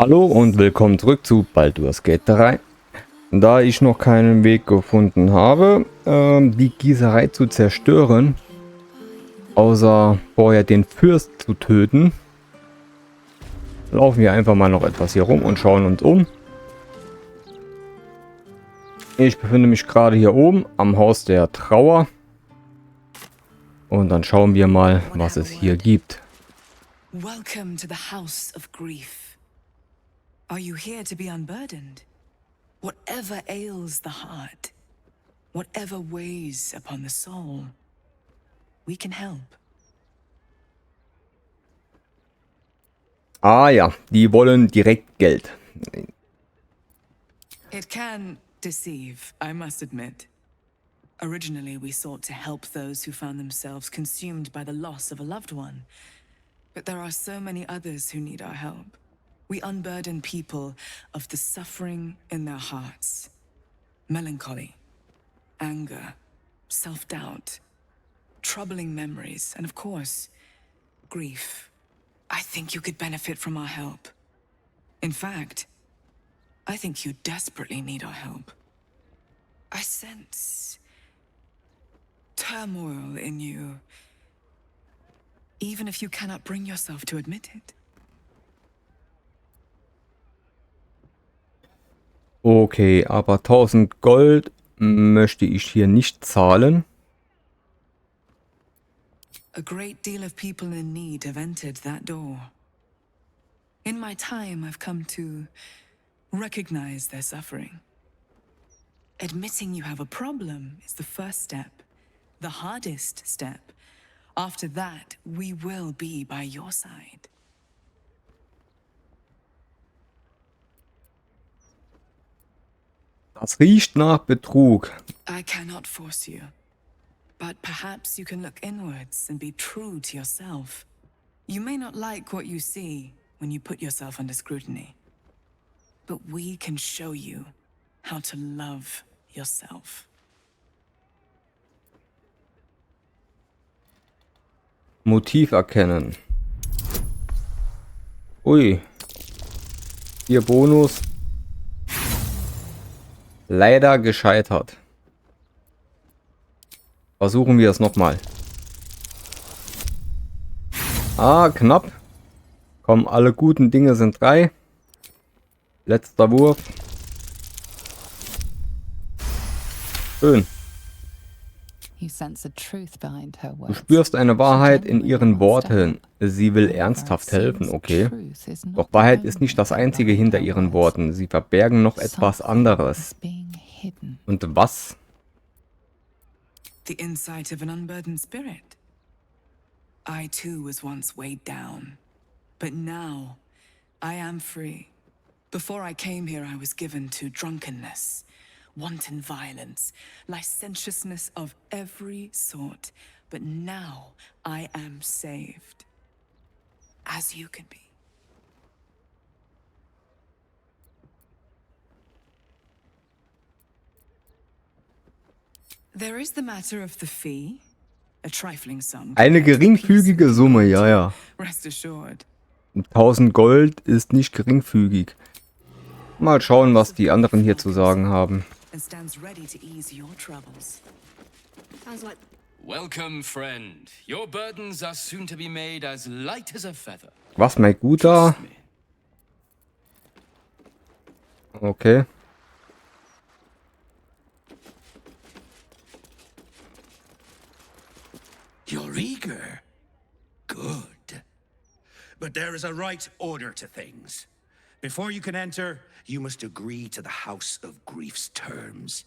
Hallo und willkommen zurück zu Baldurs Gate 3. Da ich noch keinen Weg gefunden habe, die Gießerei zu zerstören, außer vorher den Fürst zu töten, laufen wir einfach mal noch etwas hier rum und schauen uns um. Ich befinde mich gerade hier oben am Haus der Trauer. Und dann schauen wir mal, was es hier gibt. Welcome to the house of grief. Are you here to be unburdened? Whatever ails the heart, whatever weighs upon the soul, we can help. Ah ja, die wollen direkt Geld. It can deceive, I must admit. Originally, we sought to help those who found themselves consumed by the loss of a loved one. But there are so many others who need our help. We unburden people of the suffering in their hearts. Melancholy, anger, self-doubt, troubling memories, and of course, grief. I think you could benefit from our help. In fact, I think you desperately need our help. I sense turmoil in you, even if you cannot bring yourself to admit it. Okay, aber 1000 Gold möchte ich hier nicht zahlen. A great deal of people in need have entered that door. In my time, I've come to recognize their suffering. Admitting you have a problem is the first step, the hardest step. After that, we will be by your side. Das riecht nach Betrug. I cannot force you, but perhaps you can look inwards and be true to yourself. You may not like what you see when you put yourself under scrutiny, but we can show you how to love yourself. Motiv erkennen. Ui. Hier Bonus. Leider gescheitert. Versuchen wir es nochmal. Ah, knapp. Komm, alle guten Dinge sind 3. Letzter Wurf. Schön. Du spürst eine Wahrheit in ihren Worten. Sie will ernsthaft helfen, okay. Doch Wahrheit ist nicht das Einzige hinter ihren Worten. Sie verbergen noch etwas anderes. Und was? The insight of an unburdened spirit. I too was once weighed down, but now I am free. Before I came here, I was given to drunkenness, wanton violence, licentiousness of every sort. But now I am saved, as you can be. There is the matter of the fee, a trifling sum. Eine geringfügige Summe, ja, ja. Rest assured. 1000 Gold ist nicht geringfügig. Mal schauen, was die anderen hier zu sagen haben. Welcome, friend. Your burdens are soon to be made as light as a feather. Was, mein Guter? Okay. You're eager. Good. But there is a right order to things. Before you can enter, you must agree to the House of Grief's terms.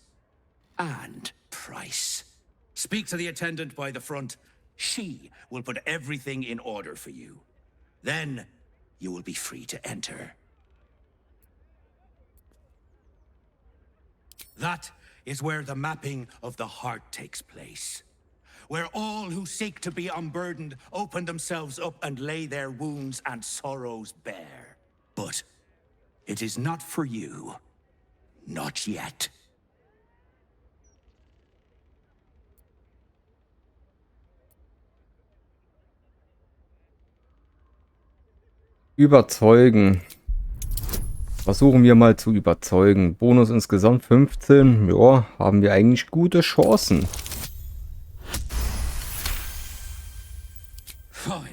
And price. Speak to the attendant by the front. She will put everything in order for you. Then, you will be free to enter. That is where the mapping of the heart takes place. Where all who seek to be unburdened open themselves up and lay their wounds and sorrows bare. But it is not for you. Not yet. Überzeugen. Versuchen wir mal zu überzeugen. Bonus insgesamt 15. Ja, haben wir eigentlich gute Chancen. Fine.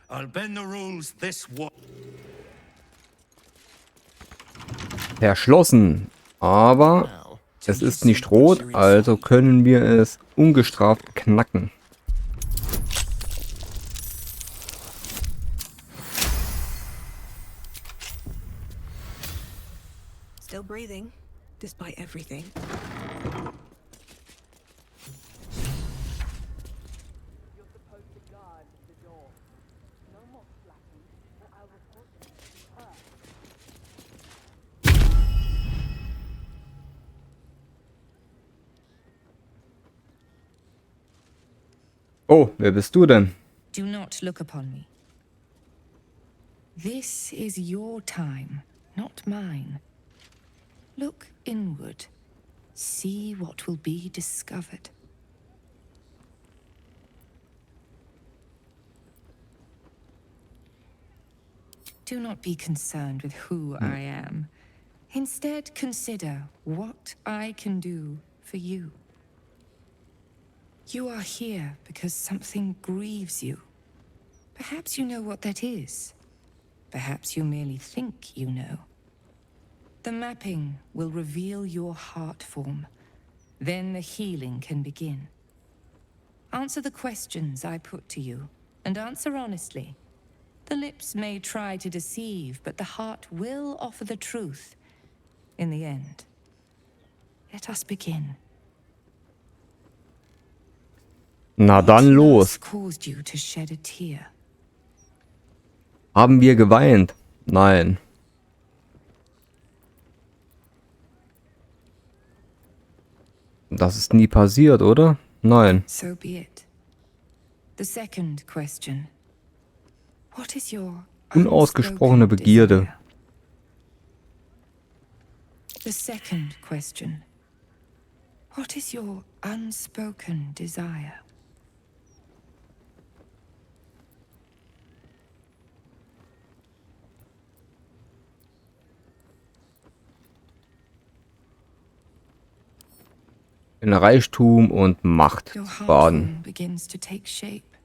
I'll bend the rules this way. Verschlossen. Aber es ist nicht rot, also können wir es ungestraft knacken. Still breathing, despite everything. Oh, wer bist du denn? Do not look upon me. This is your time, not mine. Look inward. See what will be discovered. Do not be concerned with who I am. Instead, consider what I can do for you. You are here because something grieves you. Perhaps you know what that is. Perhaps you merely think you know. The mapping will reveal your heart form. Then the healing can begin. Answer the questions I put to you, and answer honestly. The lips may try to deceive, but the heart will offer the truth in the end. Let us begin. Na dann los. What caused you to shed a tear? Haben wir geweint? Nein. Das ist nie passiert, oder? Nein. So be it. The second question. What is your Unausgesprochene unspoken Begierde. desire? The second question. What is your unspoken desire? In Reichtum und Macht Your heart baden. form begins to take shape.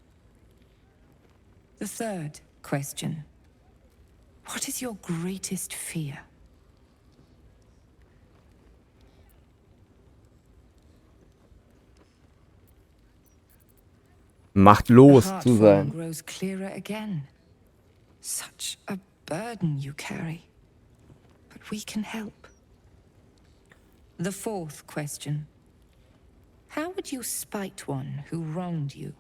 The third question. What is your greatest fear? Machtlos The heart zu form sein. grows clearer again. Such a burden you carry. But we can help. The fourth question. How would you spite one who wronged you?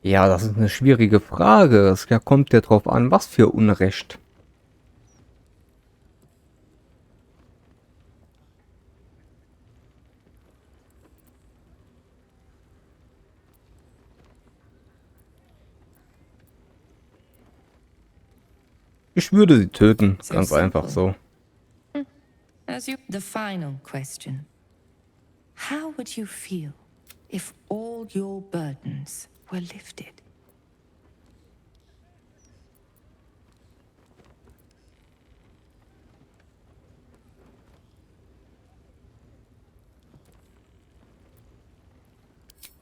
Ja, das ist eine schwierige Frage. Es kommt ja drauf an, was für Unrecht. Ich würde sie töten, ganz einfach so. The final question. How would you feel if all your burdens were lifted?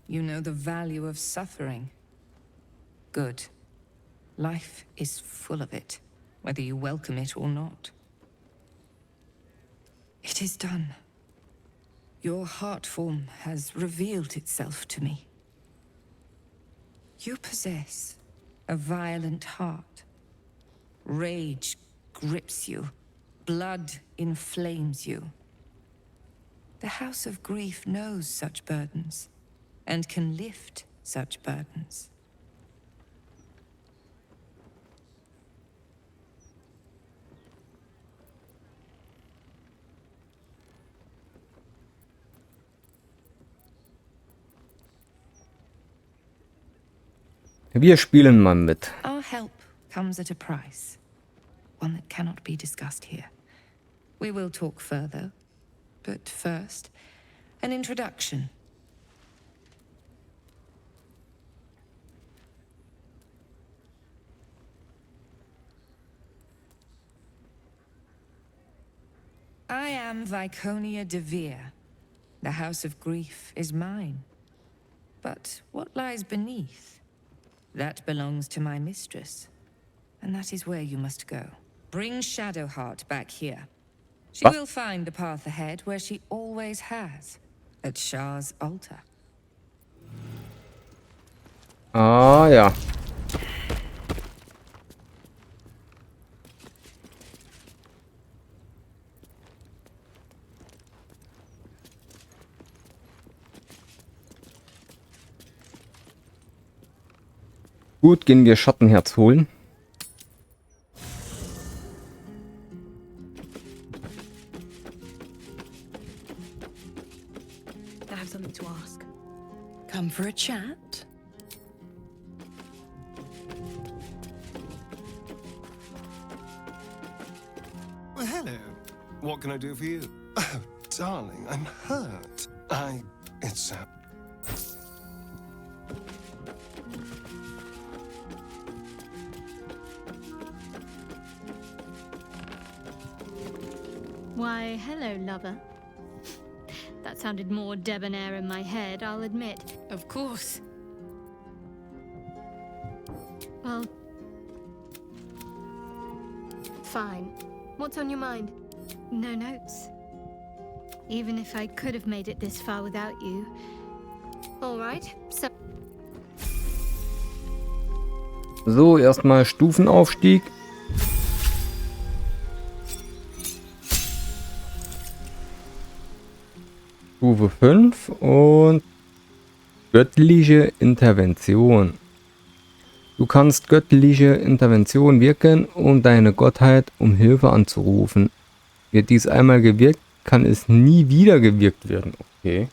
You know the value of suffering. Good. Life is full of it, whether you welcome it or not. It is done. Your heart form has revealed itself to me. You possess a violent heart. Rage grips you. Blood inflames you. The House of Grief knows such burdens, and can lift such burdens. Wir spielen mal mit. Our help comes at a price, one that cannot be discussed here. We will talk further, but first, an introduction. I am Viconia de Vere. The House of Grief is mine. But what lies beneath? That belongs to my mistress. And that is where you must go. Bring Shadowheart back here. She Was? will find the path ahead where she always has. At Shah's altar. Ah ja. Gut, gehen wir Schattenherz holen. I have something to ask. Come for a chat? Well, hello. What can I do for you? Oh, darling, I'm hurt. It's, Why, hello, lover. That sounded more debonair in my head, I'll admit. Of course. Well, fine. What's on your mind? No notes. Even if I could have made it this far without you. All right, so... So, erstmal Stufenaufstieg. Stufe 5 und göttliche Intervention. Du kannst göttliche Intervention wirken, um deine Gottheit um Hilfe anzurufen. Wird dies einmal gewirkt, kann es nie wieder gewirkt werden. Okay.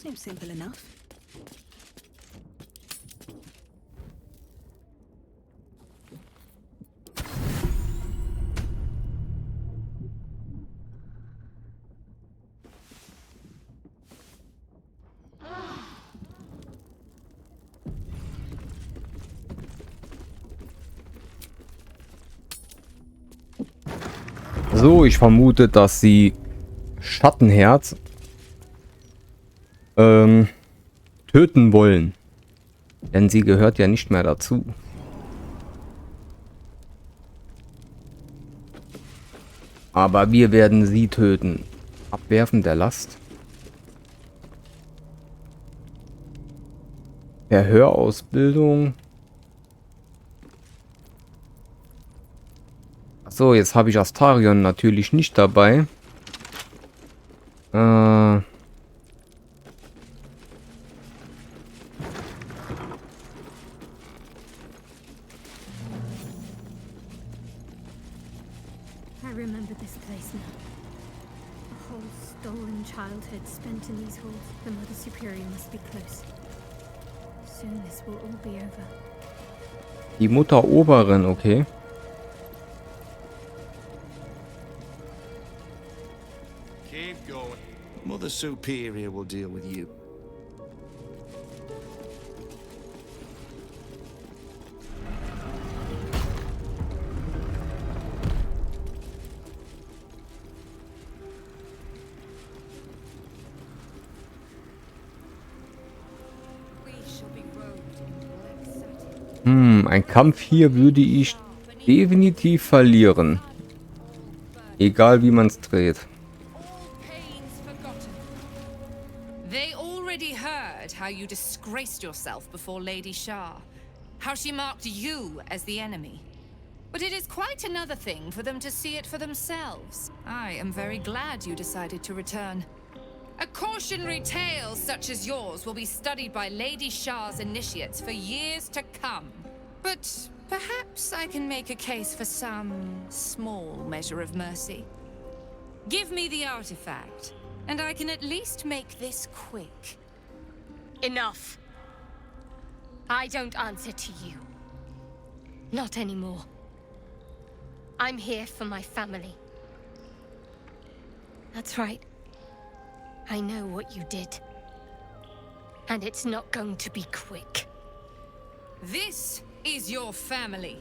Seems simple enough. So, ich vermute, dass sie Schattenherz töten wollen. Denn sie gehört ja nicht mehr dazu. Aber wir werden sie töten. Abwerfen der Last. Verhörausbildung. So, jetzt habe ich Astarion natürlich nicht dabei. I remember this place now. A whole stolen childhood spent in these halls. The Mother Superior must be close. Soon this will all be over. Die Mutter Oberin, okay. keep going. Mother Superior will deal with you. Ein Kampf hier würde ich definitiv verlieren. Egal wie man es dreht. They already heard how you disgraced yourself before Lady Shah, how she marked you as the enemy. But it is quite another thing for them to see it for themselves. I am very glad you decided to return. A cautionary tale such as yours will be studied by Lady Shah's initiates for years to come. But perhaps I can make a case for some small measure of mercy. Give me the artifact, and I can at least make this quick. Enough. I don't answer to you. Not anymore. I'm here for my family. That's right. I know what you did. And it's not going to be quick. This is your family.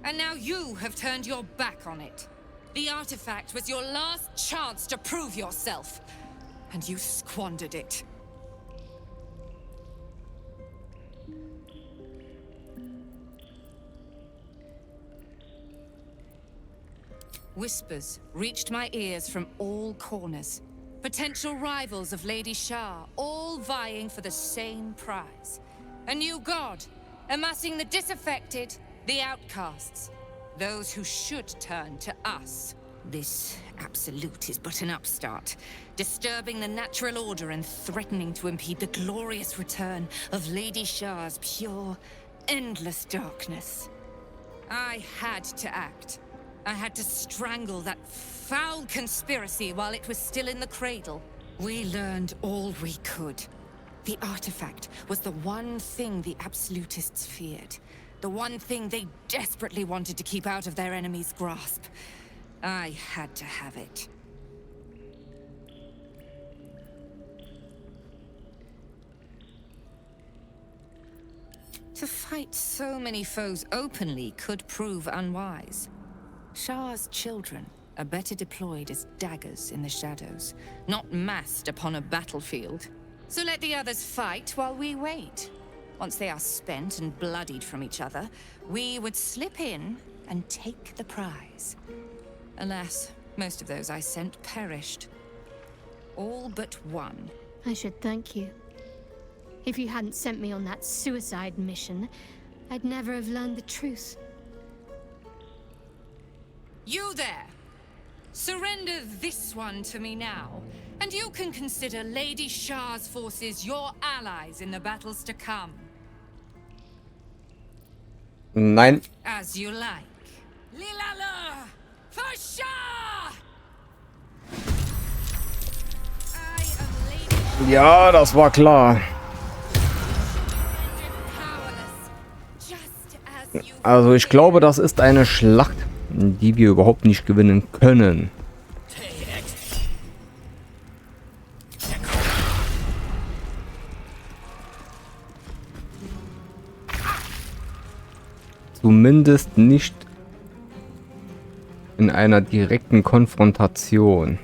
And now you have turned your back on it. The artifact was your last chance to prove yourself. And you squandered it. Whispers reached my ears from all corners. Potential rivals of Lady Shah, all vying for the same prize. A new god, amassing the disaffected, the outcasts. Those who should turn to us. This absolute is but an upstart, disturbing the natural order and threatening to impede the glorious return of Lady Shah's pure, endless darkness. I had to act. I had to strangle that foul conspiracy while it was still in the cradle. We learned all we could. The artifact was the one thing the absolutists feared. The one thing they desperately wanted to keep out of their enemy's grasp. I had to have it. To fight so many foes openly could prove unwise. Shah's children are better deployed as daggers in the shadows, not massed upon a battlefield. So let the others fight while we wait. Once they are spent and bloodied from each other, we would slip in and take the prize. Alas, most of those I sent perished. All but one. I should thank you. If you hadn't sent me on that suicide mission, I'd never have learned the truth. You there! Surrender this one to me now, and you can consider Lady Shah's forces your allies in the battles to come. Nein. As you like. Lilala! For Shah! I am Lady Ja, das war klar. Also ich glaube, das ist eine Schlacht, die wir überhaupt nicht gewinnen können. Zumindest nicht in einer direkten Konfrontation.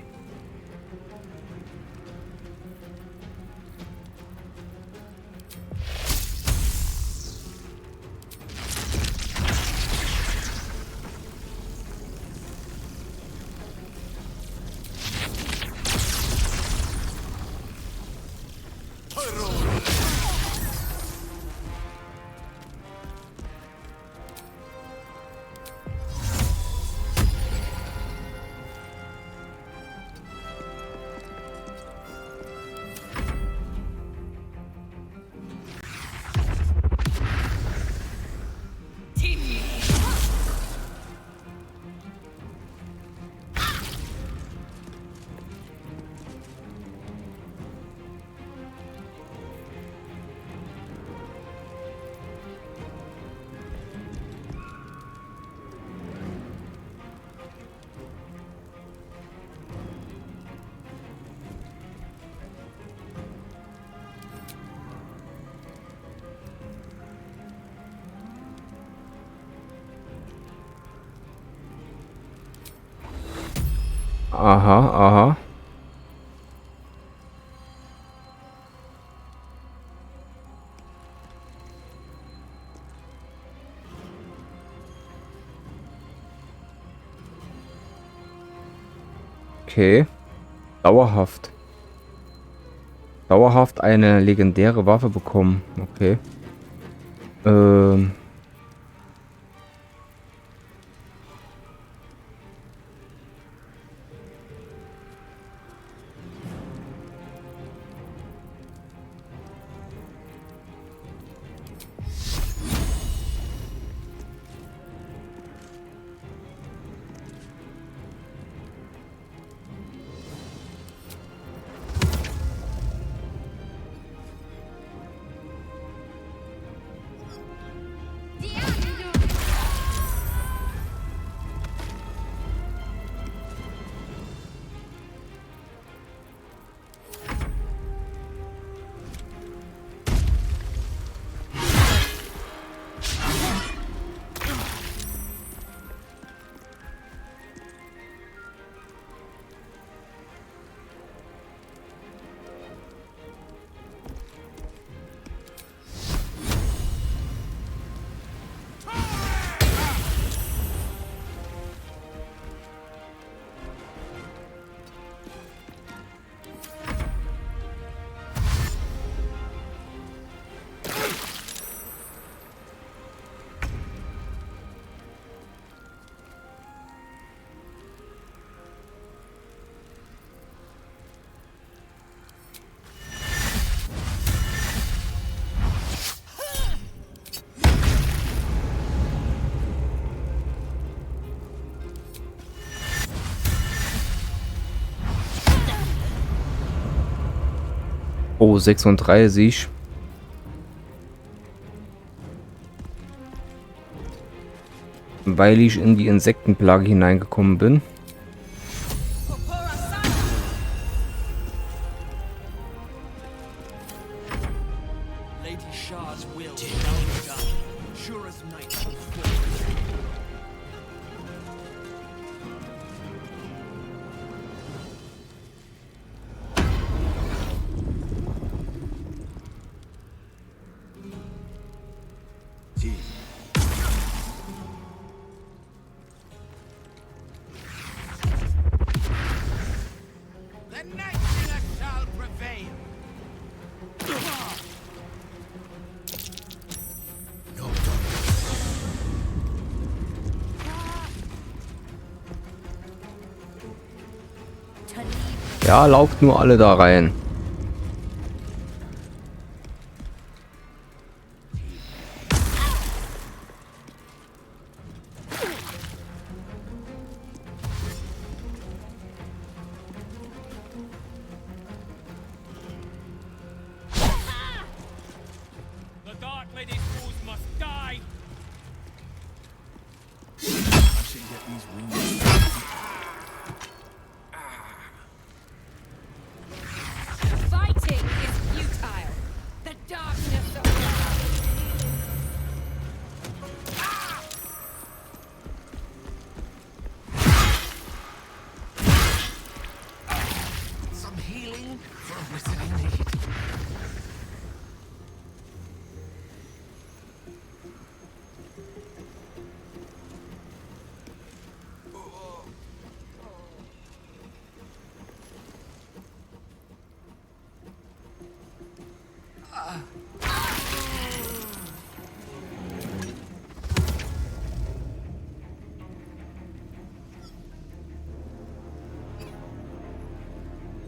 Aha, aha. Okay. Dauerhaft. Dauerhaft eine legendäre Waffe bekommen. Okay. Oh, 36. Weil ich in die Insektenplage hineingekommen bin. Ja, lauft nur alle da rein.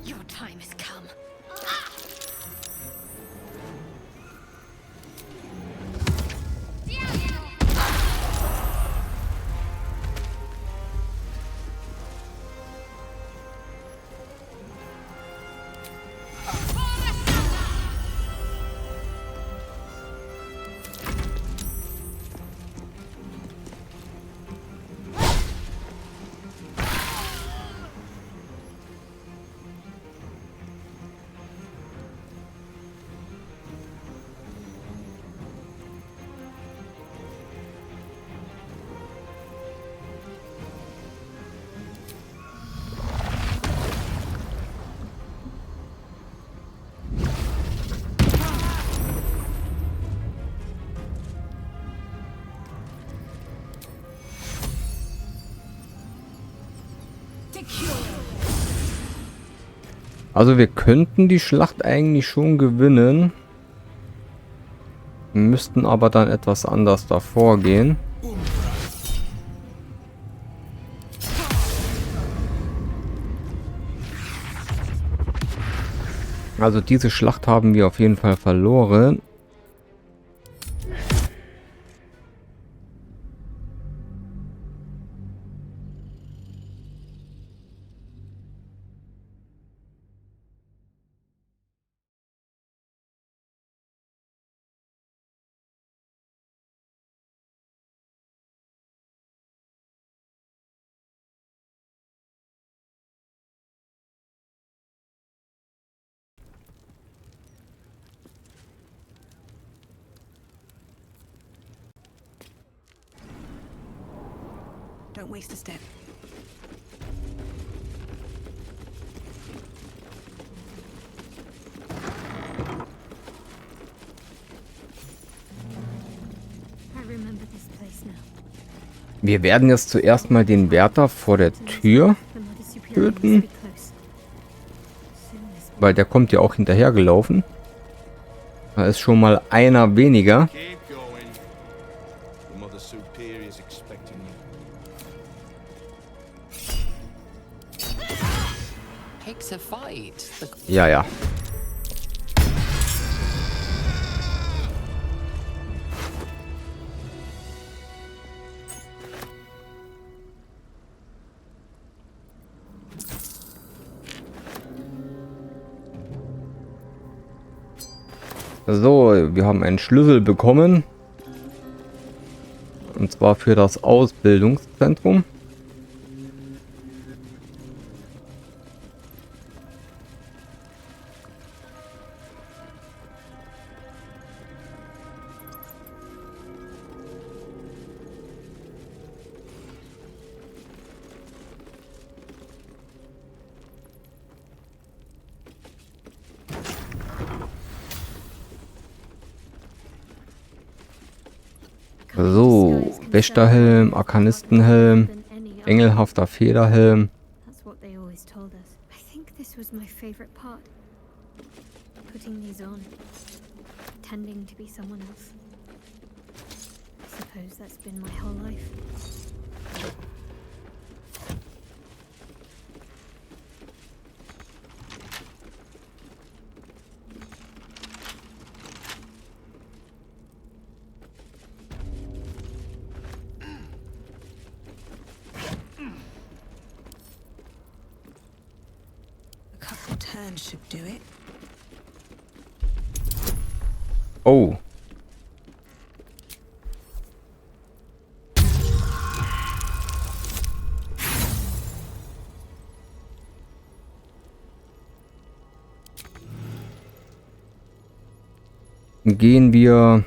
Your time has come. Also wir könnten die Schlacht eigentlich schon gewinnen. Müssten aber dann etwas anders davor gehen. Also diese Schlacht haben wir auf jeden Fall verloren. Don't waste a step. I remember this place now. Wir werden jetzt zuerst mal den Wärter vor der Tür The Mother Superior must töten, be close. Soon this will weil der kommt ja auch hinterhergelaufen. Da ist schon mal einer weniger. Keep going. The Mother Superior is expecting you. Takes a fight. Ja, ja. So, wir haben einen Schlüssel bekommen. Und zwar für das Ausbildungszentrum. So, Wächterhelm, Arkanistenhelm, engelhafter Federhelm. That's what they always told us. I think this was my favorite part. Putting these on. Pretending to be someone else. I suppose that's been my whole life. A couple turns should do it. Oh. Gehen wir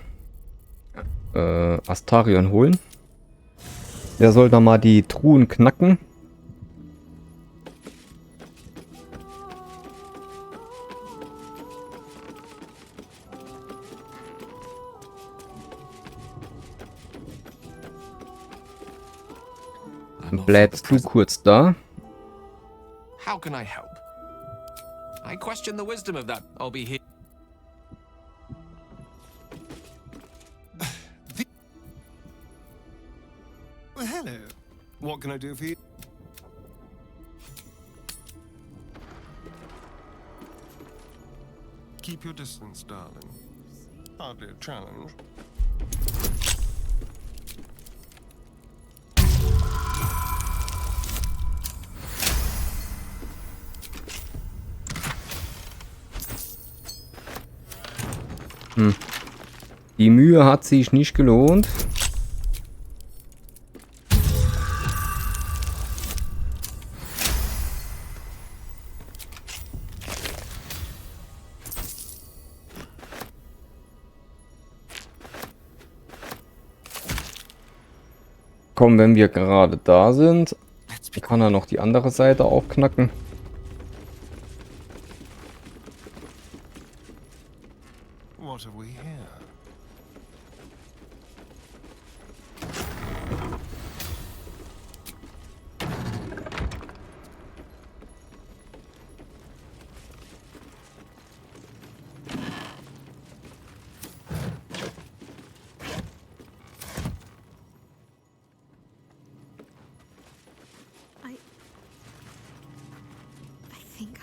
Astarion holen. Der soll da mal die Truhen knacken. Bleibst du kurz da? How can I help? I question the wisdom of that. I'll be here. Well, hello. What can I do for you? Keep your distance, darling. Hardly a challenge. Die Mühe hat sich nicht gelohnt. Komm, wenn wir gerade da sind, kann er noch die andere Seite aufknacken. What have we here?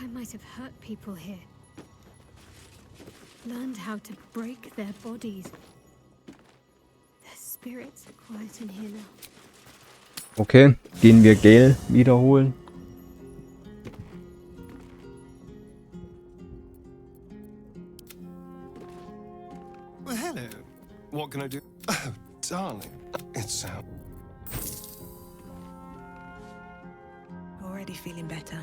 I might have hurt people here. Learned how to break their bodies. Their spirits are quiet in here now. Okay, gehen wir Gale wiederholen. Well, hello. What can I do? Oh, darling. It's Already feeling better.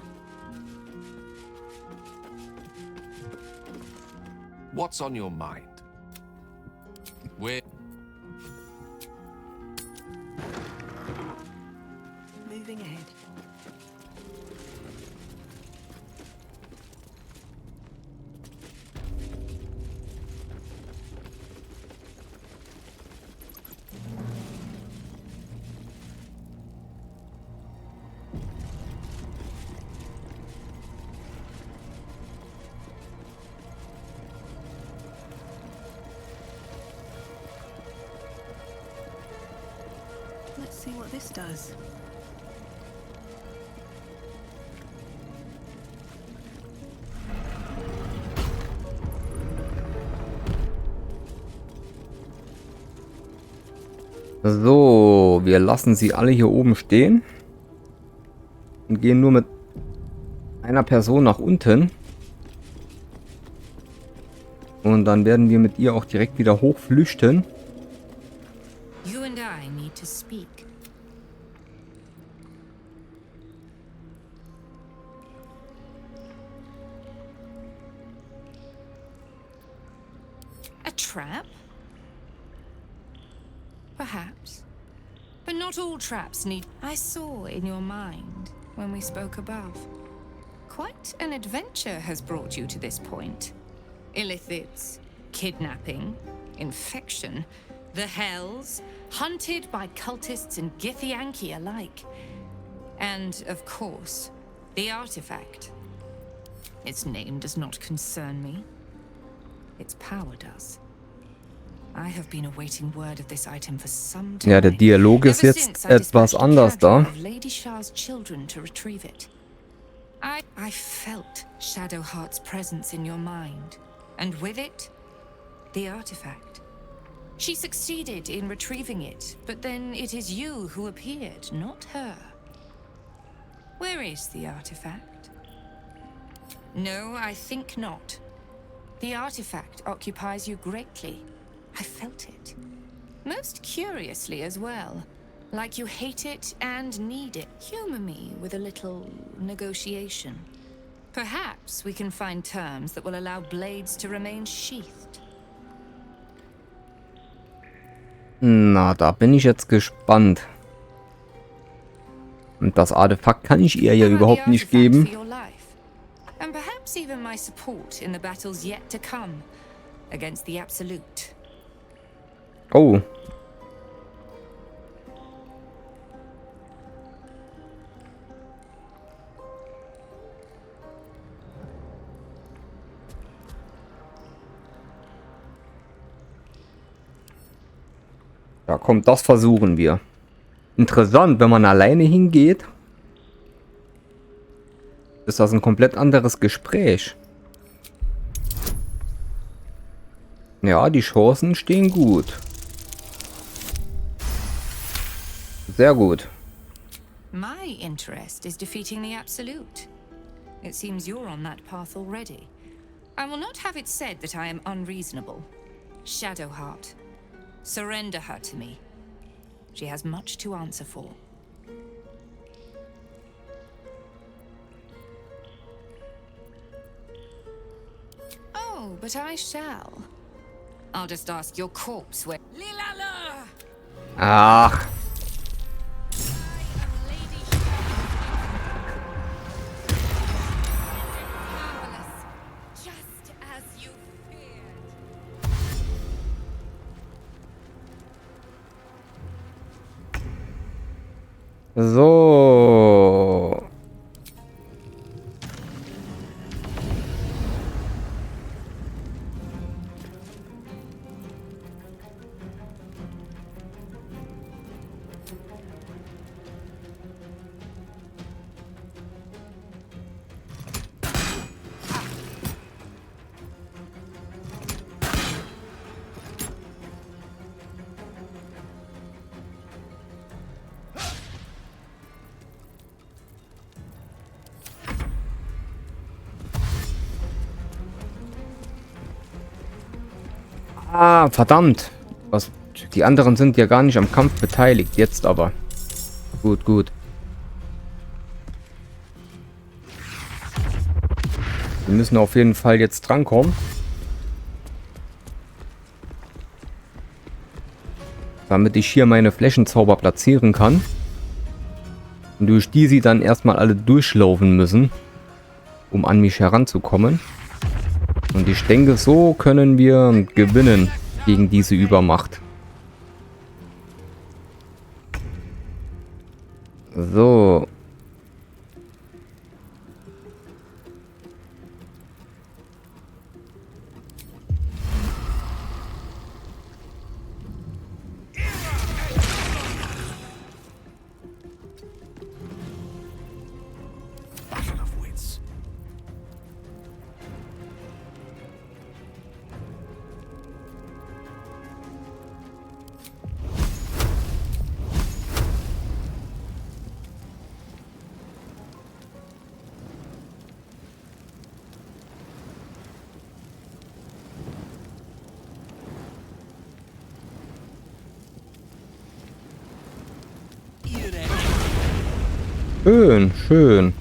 What's on your mind? We're Moving ahead. Let's see what this does. So, wir lassen sie alle hier oben stehen. Und gehen nur mit einer Person nach unten. Und dann werden wir mit ihr auch direkt wieder hochflüchten. You and I need to speak. A trap? Perhaps. But not all traps need... I saw in your mind when we spoke above. Quite an adventure has brought you to this point. Illithids, kidnapping, infection, the Hells, hunted by cultists and Githyanki alike. And, of course, the artifact. Its name does not concern me. Its power does. I have been awaiting word of this item for some time. Ja, der Dialog ist jetzt etwas anders da. Lady Shah's children to retrieve it. I felt Shadowheart's presence in your mind, and with it, the artifact. She succeeded in retrieving it, but then it is you who appeared, not her. Where is the artifact? No, I think not. The artifact occupies you greatly. I felt it. Most curiously as well. Like you hate it and need it. Humor me with a little negotiation. Perhaps we can find terms that will allow blades to remain sheathed. Na, da bin ich jetzt gespannt. Und das Artefakt kann ich ihr ja überhaupt nicht geben. And perhaps even my support in the battles yet to come against the Absolute. Oh. Ja, komm, das versuchen wir. Interessant, wenn man alleine hingeht, ist das ein komplett anderes Gespräch. Ja, die Chancen stehen gut. Sehr gut. My interest is defeating the Absolute. It seems you're on that path already. I will not have it said that I am unreasonable. Shadowheart, surrender her to me. She has much to answer for. Oh, but I shall. I'll just ask your corpse where... Lilala! Ach. So. Ah, verdammt. Was? Die anderen sind ja gar nicht am Kampf beteiligt. Jetzt aber. Gut, gut. Wir müssen auf jeden Fall jetzt drankommen. Damit ich hier meine Flächenzauber platzieren kann. Und durch die sie dann erstmal alle durchlaufen müssen, um an mich heranzukommen. Und ich denke, so können wir gewinnen gegen diese Übermacht. So. Schön, schön.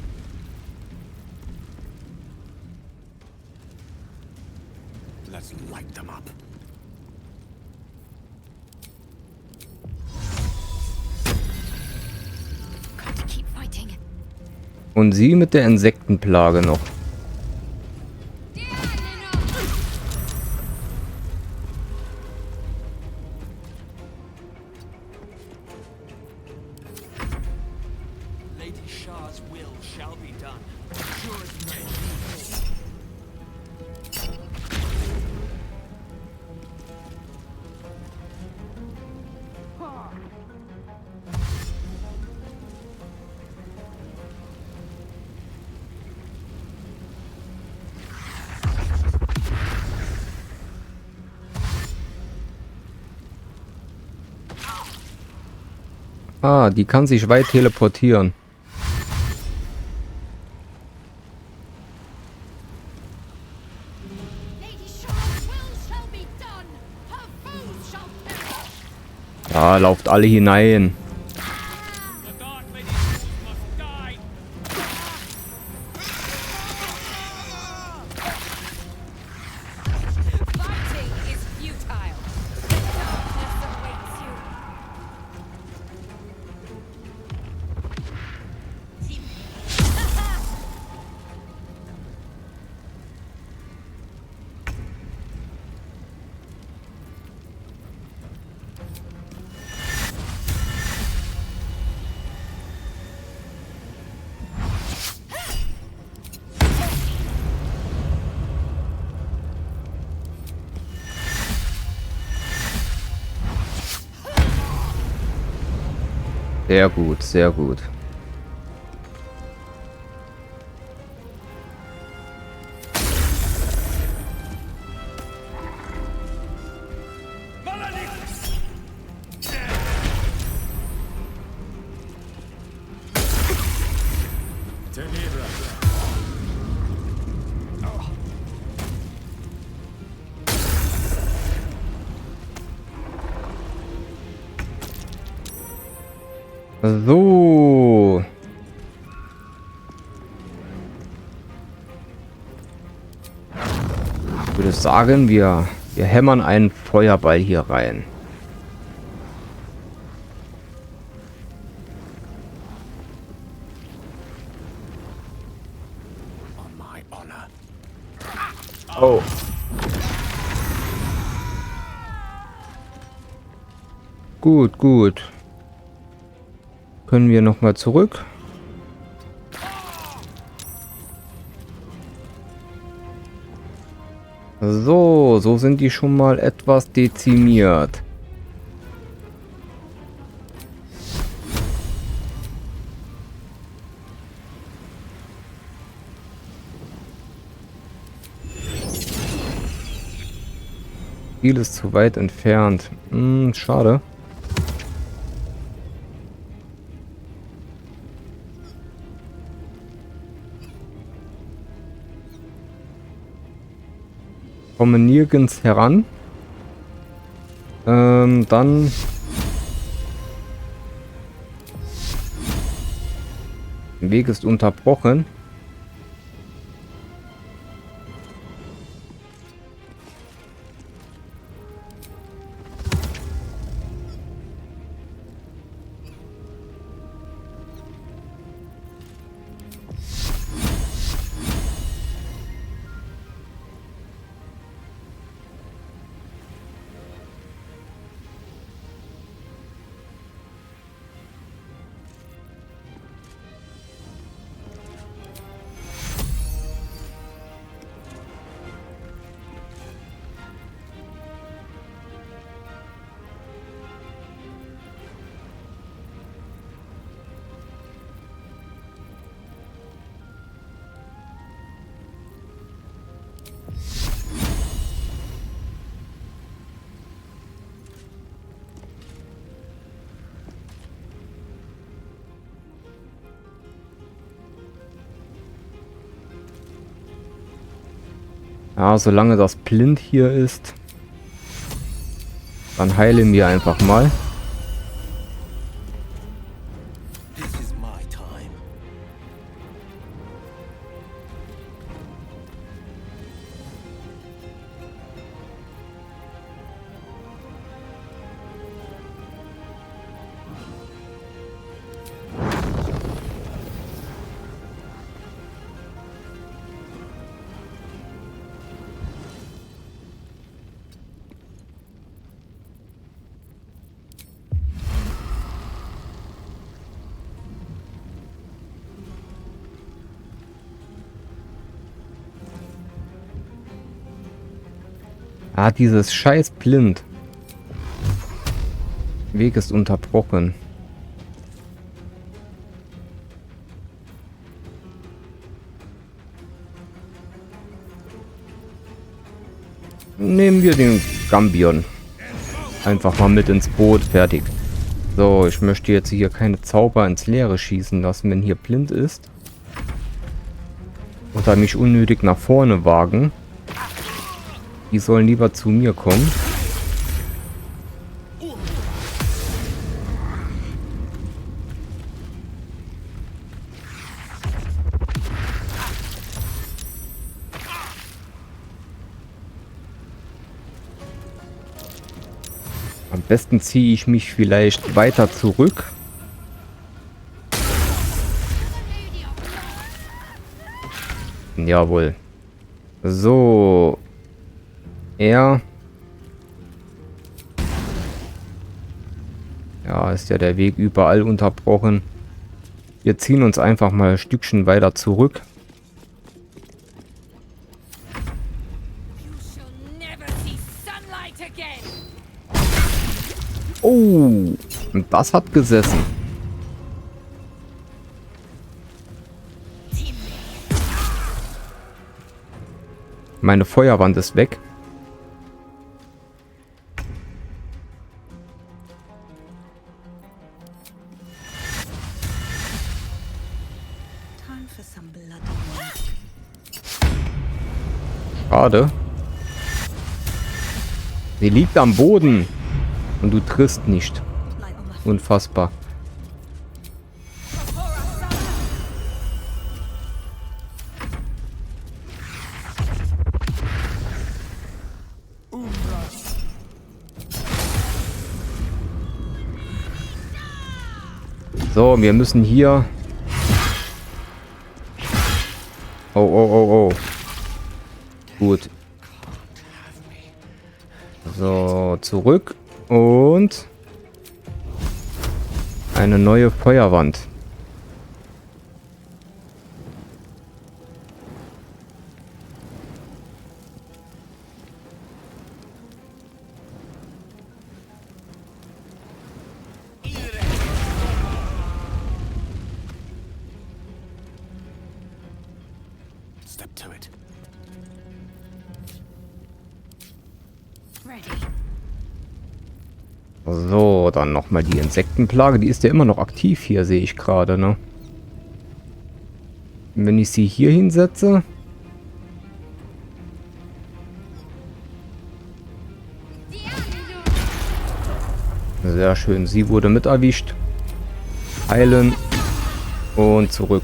Let's light them up. Und sie mit der Insektenplage noch. Ah, die kann sich weit teleportieren. Ja, lauft alle hinein. Sehr gut, sehr gut. So. Ich würde sagen, wir hämmern einen Feuerball hier rein. Oh. Gut, gut. Können wir noch mal zurück? So sind die schon mal etwas dezimiert. Ziel ist zu weit entfernt. Schade. Komme nirgends heran. Dann... Der Weg ist unterbrochen. Ja, solange das blind hier ist, dann heilen wir einfach mal. Ah, dieses scheiß Blind. Weg ist unterbrochen. Nehmen wir den Gambion einfach mal mit ins Boot. Fertig. So, ich möchte jetzt hier keine Zauber ins Leere schießen lassen, wenn hier blind ist. Oder mich unnötig nach vorne wagen. Die sollen lieber zu mir kommen. Am besten ziehe ich mich vielleicht weiter zurück. Jawohl. So. Ja, ist ja der Weg überall unterbrochen. Wir ziehen uns einfach mal ein Stückchen weiter zurück. Oh, und das hat gesessen. Meine Feuerwand ist weg. Schade. Sie liegt am Boden. Und du triffst nicht. Unfassbar. So, wir müssen hier... Oh, oh, oh, oh. Gut. So, zurück. Und... eine neue Feuerwand. Step to it. So, dann nochmal die Insektenplage. Die ist ja immer noch aktiv hier, sehe ich gerade, ne? Wenn ich sie hier hinsetze... Sehr schön. Sie wurde mit erwischt. Heilen. Und zurück.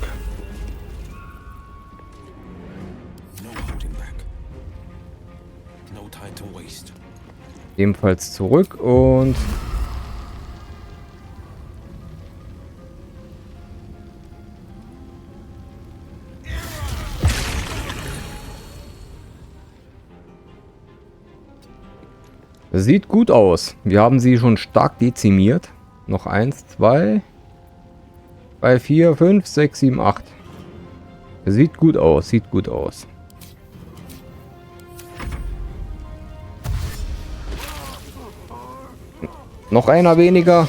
Ebenfalls zurück und... Sieht gut aus. Wir haben sie schon stark dezimiert. Noch 1, 2, 3, 4, 5, 6, 7, 8. Sieht gut aus, sieht gut aus. Noch einer weniger.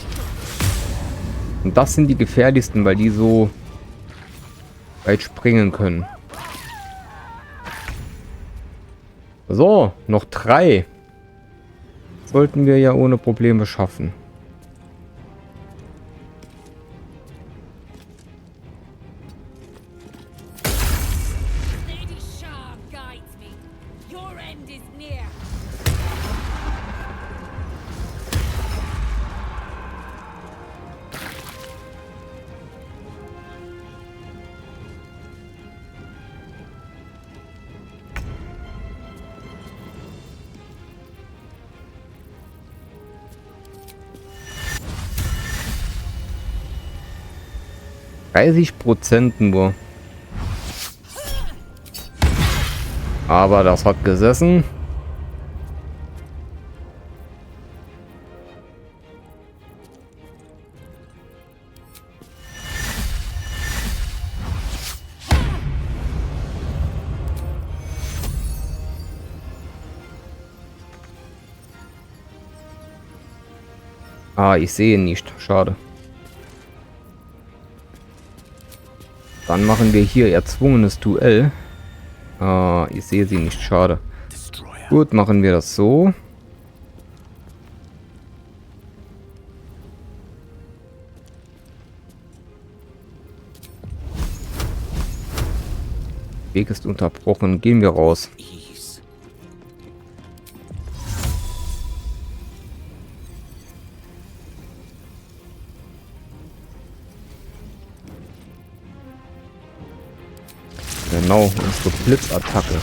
Und das sind die gefährlichsten, weil die so weit springen können. So, noch 3. Sollten wir ja ohne Probleme schaffen. %, nur. Aber das hat gesessen. Ah, ich sehe ihn nicht. Schade. Dann machen wir hier erzwungenes Duell. Ich sehe sie nicht. Schade. Gut, machen wir das so. Weg ist unterbrochen. Gehen wir raus. Genau, unsere Blitzattacke.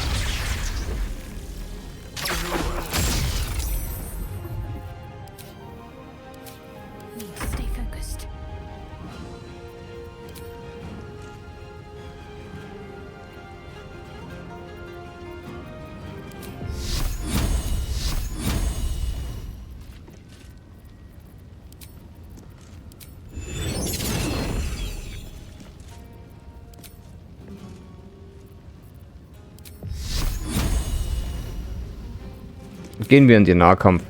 Gehen wir in den Nahkampf.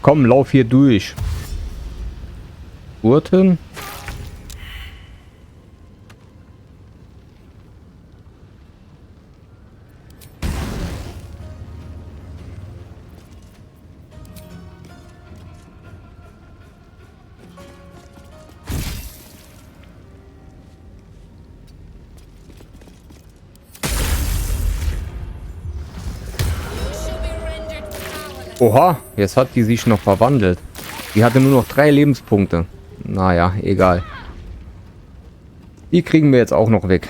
Komm, lauf hier durch. Gurten. Oha, jetzt hat die sich noch verwandelt. Die hatte nur noch 3 Lebenspunkte. Naja, egal. Die kriegen wir jetzt auch noch weg.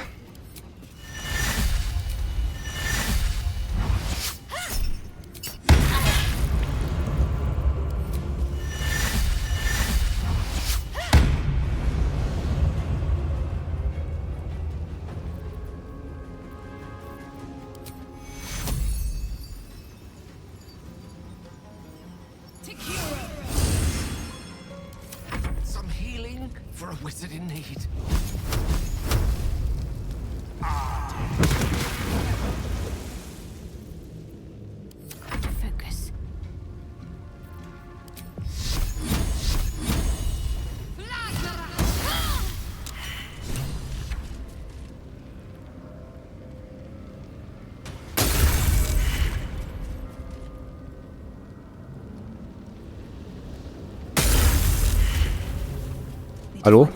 Hallo?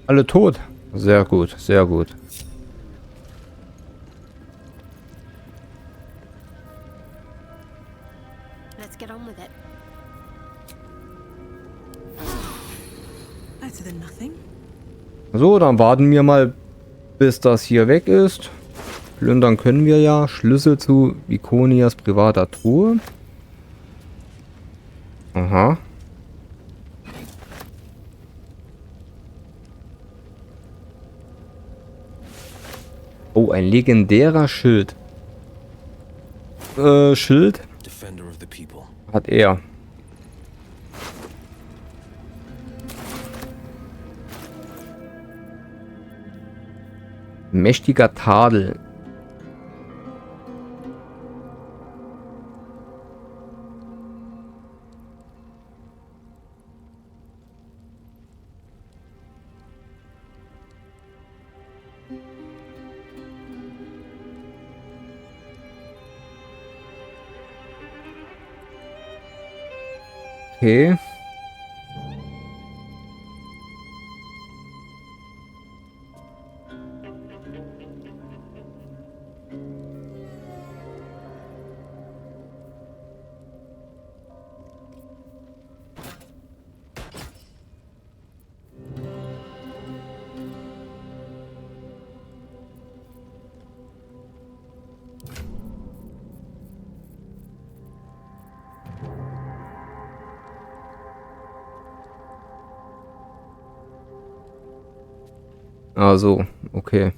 Alle tot. Sehr gut, sehr gut. Let's get on with it. Better than nothing. So, dann warten wir mal, bis das hier weg ist. Plündern können wir ja. Schlüssel zu Viconias privater Truhe. Aha. Oh, ein legendärer Schild. Schild? Hat er. Mächtiger Tadel. Okay. Ah, so, okay.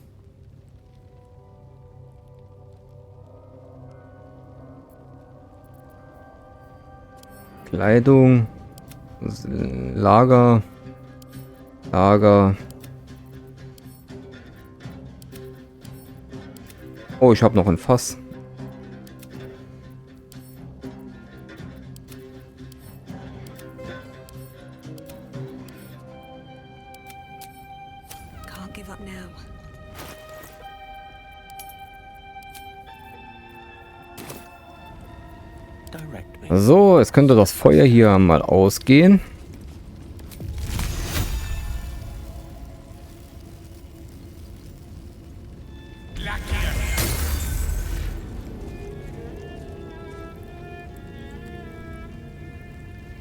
Kleidung, Lager, Lager. Oh, ich habe noch ein Fass. Can't give up now. So, jetzt könnte das Feuer hier mal ausgehen.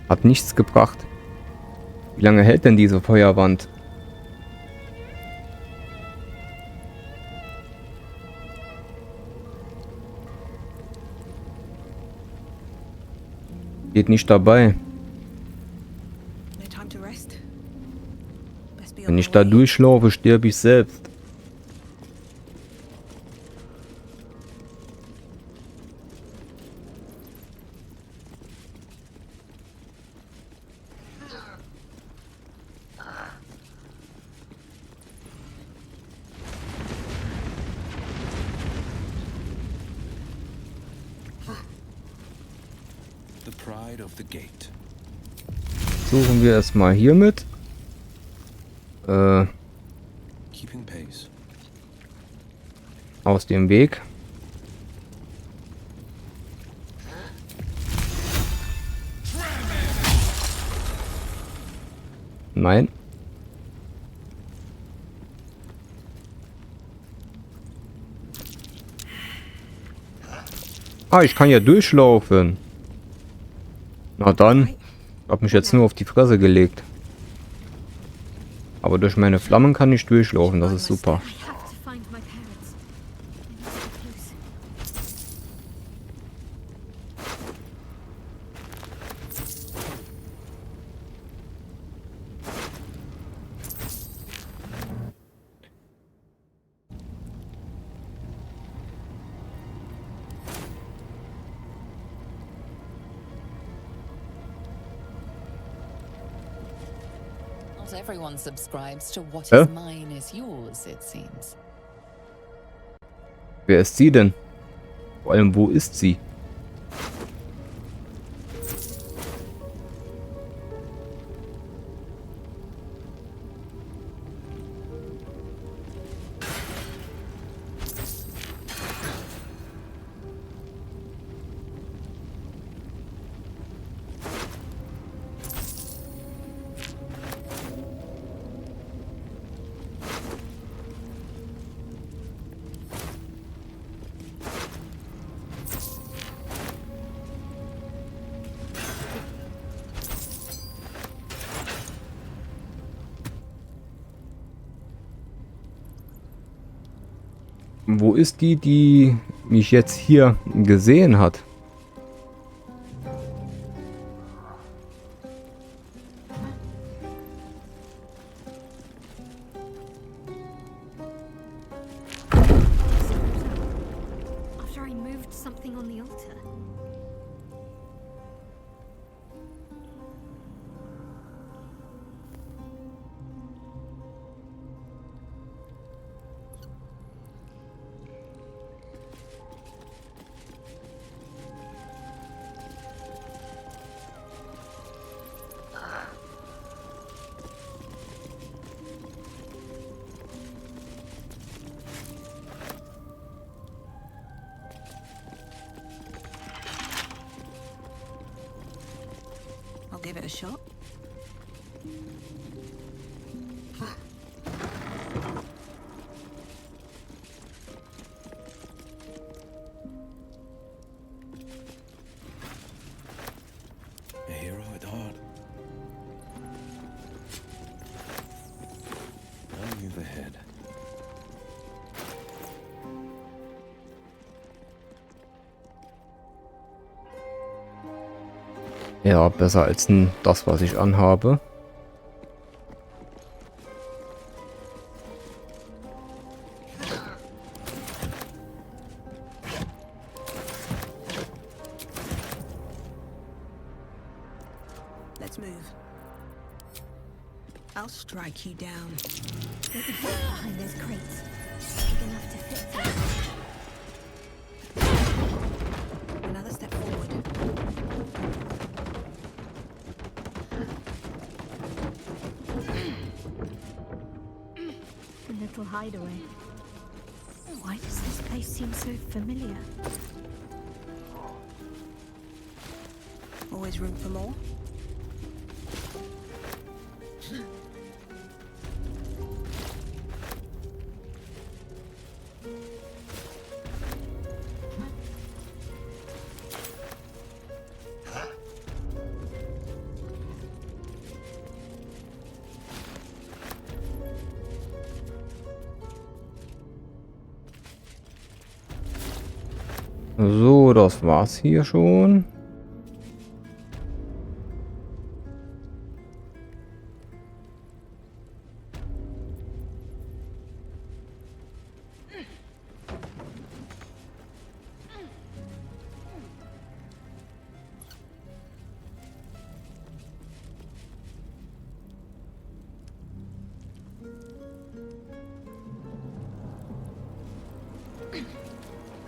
Hat nichts gebracht. Wie lange hält denn diese Feuerwand? Geht nicht dabei. Wenn ich da durchlaufe, sterbe ich selbst. Suchen wir es mal hiermit. Aus dem Weg. Nein. Ah, ich kann ja durchlaufen. Na dann. Ich habe mich jetzt nur auf die Fresse gelegt. Aber durch meine Flammen kann ich durchlaufen. Das ist super. Everyone subscribes to what is mine is yours, it seems. Wer ist sie denn? Vor allem, wo ist sie? Wo ist die, die mich jetzt hier gesehen hat? After I moved something on the altar. I'll give it a shot. A hero at heart. Only the head. Ja, besser als das, was ich anhabe. Let's move. I'll strike you down. There's a gate behind those crates. Big enough to fit through. Another step forward. A little hideaway. Why does this place seem so familiar? Always room for more. So, das war's hier schon.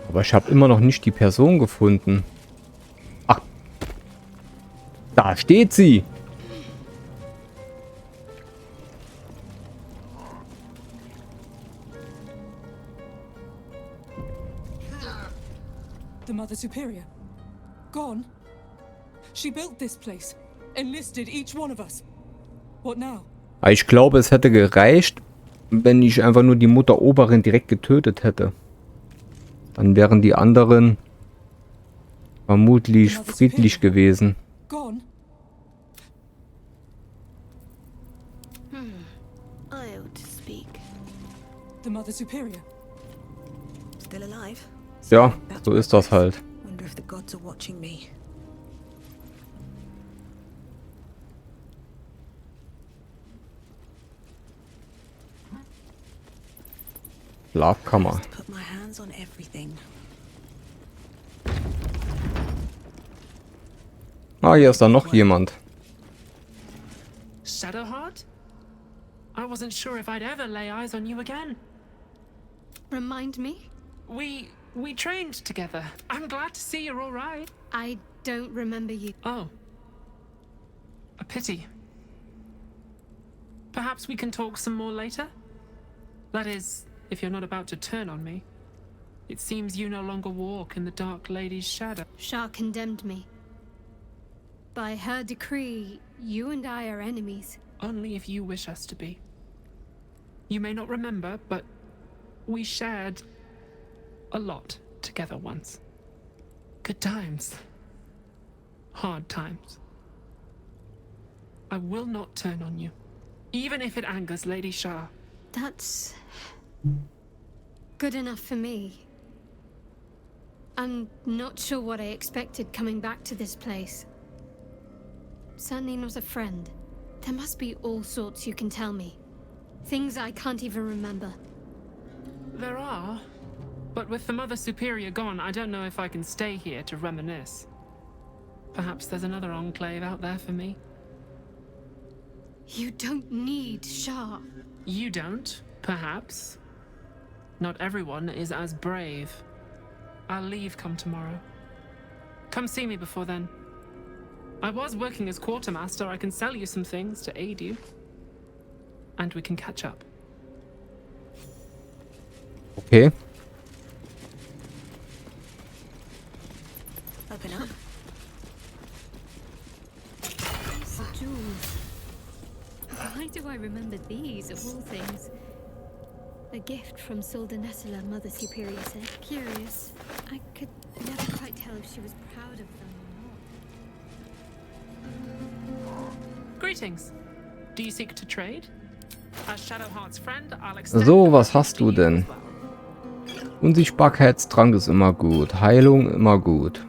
Aber ich habe immer noch nicht die Person gefunden. Ach, da steht sie. The Mother Superior. Gone? She built this place. Enlisted each one of us. What now? Ich glaube, es hätte gereicht, wenn ich einfach nur die Mutter Oberin direkt getötet hätte. Dann wären die anderen vermutlich friedlich gewesen. Gone? I ought to speak. The Mother Superior. Still alive? Ja, so ist das halt. Wonder if the gods are watching me. Schlafkammer. Put my hands on everything. Ah, hier ist da noch jemand. Shadowheart? I wasn't sure if I'd ever lay eyes on you again. Remind me? We trained together. I'm glad to see you're all right. I don't remember you. Oh. A pity. Perhaps we can talk some more later? That is, if you're not about to turn on me. It seems you no longer walk in the Dark Lady's shadow. Shah condemned me. By her decree, you and I are enemies. Only if you wish us to be. You may not remember, but we shared a lot together once. Good times. Hard times. I will not turn on you, even if it angers Lady Shah. That's good enough for me. I'm not sure what I expected coming back to this place. Certainly not a friend. There must be all sorts you can tell me. Things I can't even remember. There are. But with the Mother Superior gone, I don't know if I can stay here to reminisce. Perhaps there's another enclave out there for me. You don't need Shah. You don't, perhaps. Not everyone is as brave. I'll leave come tomorrow. Come see me before then. I was working as quartermaster. I can sell you some things to aid you. And we can catch up. Okay. Open up. These jewels. Why do I remember these, of all things? A gift from Soldanessela, Mother Superior said. Curious. I could never quite tell if she was proud of them or not. Greetings. Do you seek to trade? As Shadowheart's friend, I'll extend So, was hast du denn? Unsichtbarkeitstrank ist immer gut. Heilung immer gut.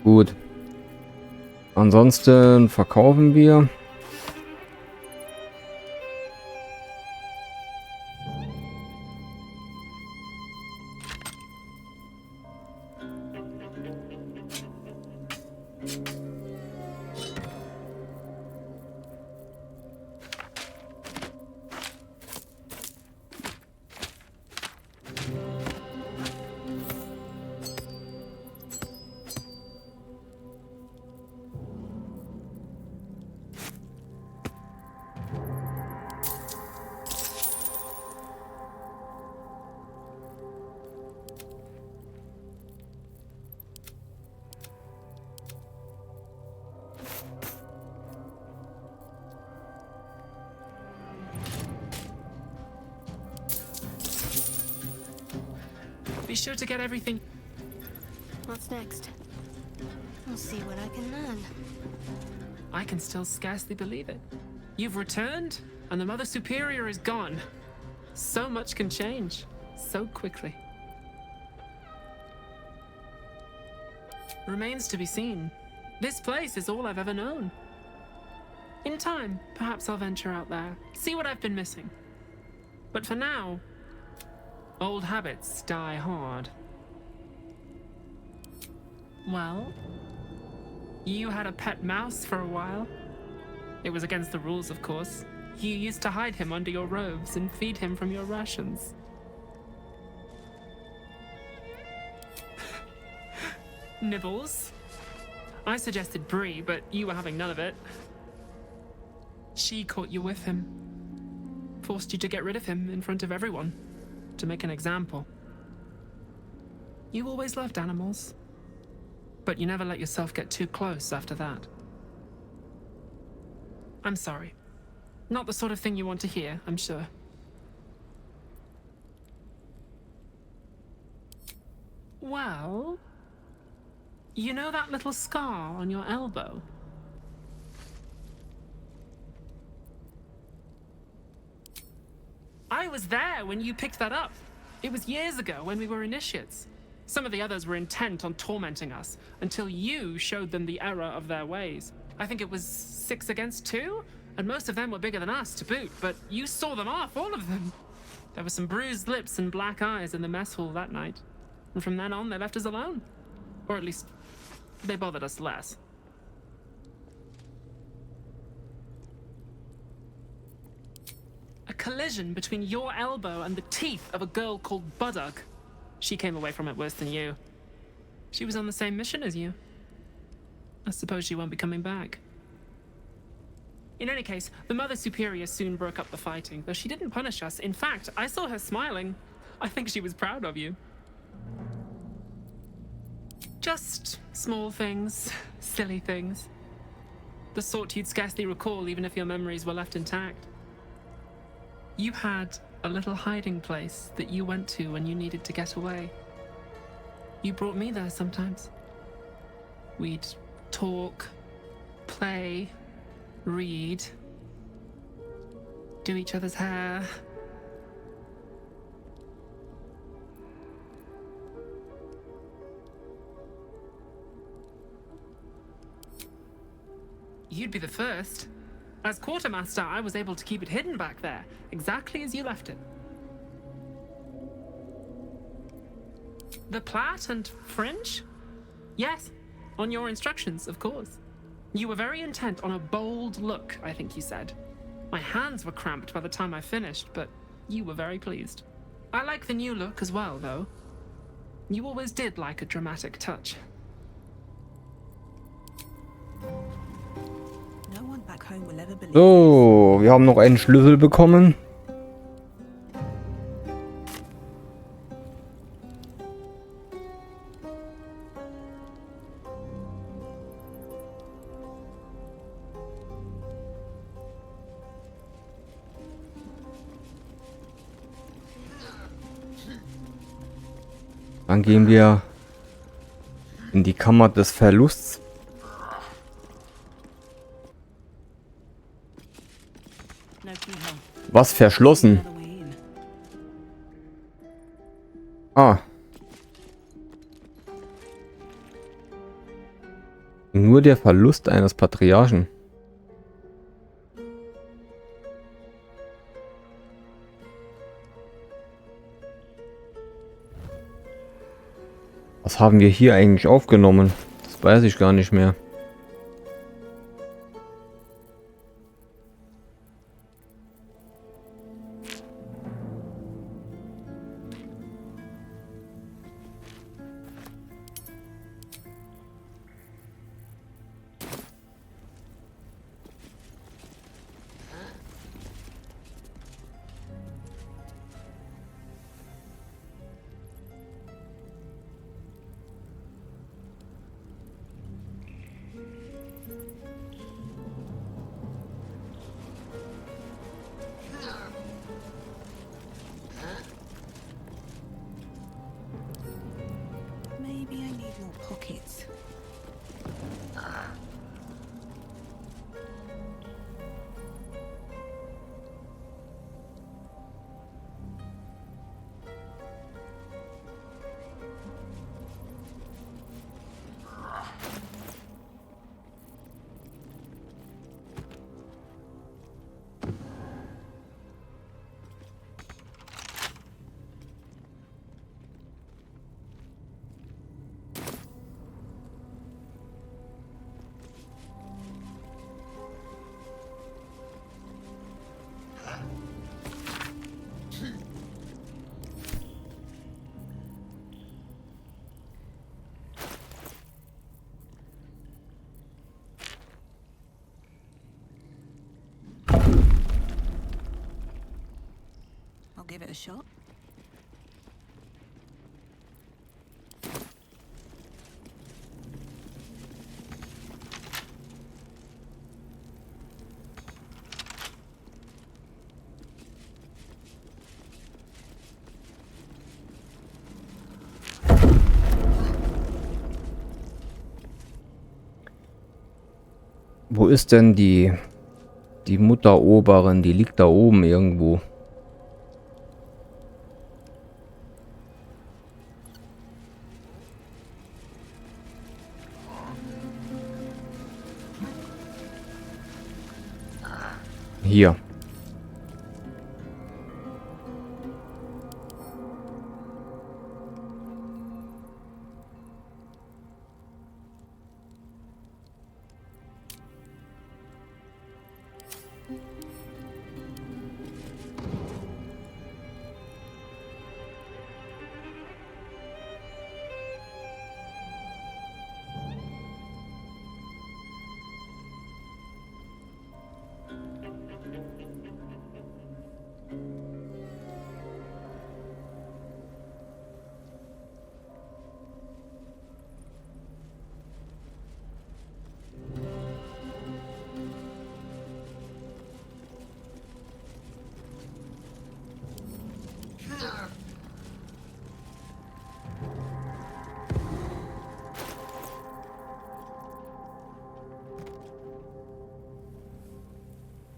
Gut. Ansonsten verkaufen wir. Be sure to get everything. What's next? I'll see what I can learn. I can still scarcely believe it. You've returned, and the Mother Superior is gone. So much can change, so quickly. Remains to be seen. This place is all I've ever known. In time, perhaps I'll venture out there, see what I've been missing. But for now, old habits die hard. Well, you had a pet mouse for a while. It was against the rules, of course. You used to hide him under your robes and feed him from your rations. Nibbles. I suggested Bree, but you were having none of it. She caught you with him. Forced you to get rid of him in front of everyone. To make an example. You always loved animals. But you never let yourself get too close after that. I'm sorry. Not the sort of thing you want to hear, I'm sure. Well, you know that little scar on your elbow? I was there when you picked that up. It was years ago when we were initiates. Some of the others were intent on tormenting us until you showed them the error of their ways. I think it was 6 against 2, and most of them were bigger than us to boot, but you saw them off, all of them. There were some bruised lips and black eyes in the mess hall that night. And from then on, they left us alone. Or at least, they bothered us less. A collision between your elbow and the teeth of a girl called Buddock. She came away from it worse than you. She was on the same mission as you. I suppose she won't be coming back. In any case, the Mother Superior soon broke up the fighting, though she didn't punish us. In fact, I saw her smiling. I think she was proud of you. Just small things, silly things. The sort you'd scarcely recall even if your memories were left intact. You had a little hiding place that you went to when you needed to get away. You brought me there sometimes. We'd talk, play, read, do each other's hair. You'd be the first. As quartermaster, I was able to keep it hidden back there, exactly as you left it. The plait and fringe? Yes, on your instructions, of course. You were very intent on a bold look, I think you said. My hands were cramped by the time I finished, but you were very pleased. I like the new look as well, though. You always did like a dramatic touch. So, wir haben noch einen Schlüssel bekommen. Dann gehen wir in die Kammer des Verlusts. Was verschlossen? Ah. Nur der Verlust eines Patriarchen. Was haben wir hier eigentlich aufgenommen? Das weiß ich gar nicht mehr. Give it a shot. Wo ist denn die Mutteroberin? Die liegt da oben irgendwo. Hier.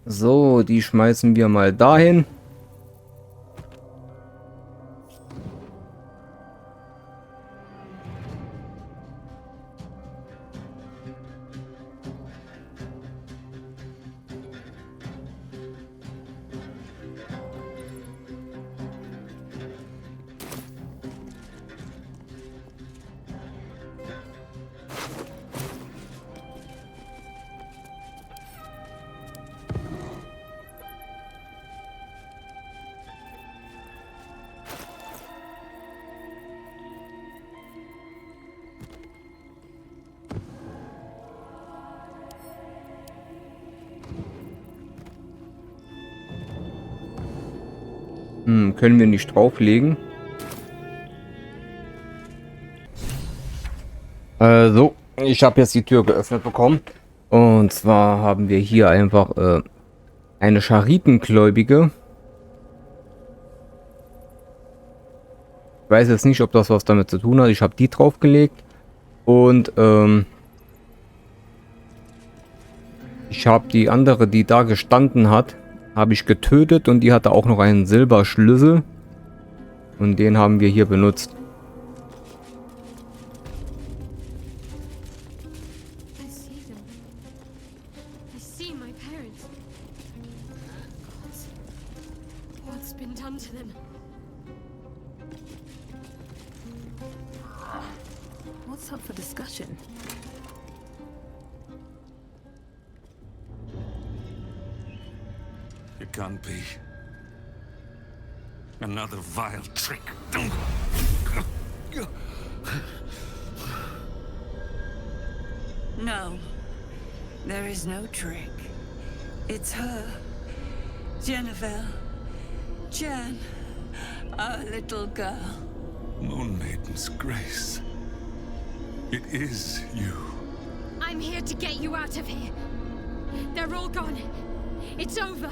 So, die schmeißen wir mal dahin. Können wir nicht drauflegen. Also, ich habe jetzt die Tür geöffnet bekommen. Und zwar haben wir hier einfach eine Scharitengläubige. Ich weiß jetzt nicht, ob das was damit zu tun hat. Ich habe die draufgelegt. Und ich habe die andere, die da gestanden hat, habe ich getötet, und die hatte auch noch einen Silberschlüssel, und den haben wir hier benutzt. What's up for discussion? It can't be. Another vile trick. No, there is no trick. It's her. Jennifer. Jen. Our little girl. Moon Maiden's grace. It is you. I'm here to get you out of here. They're all gone. It's over.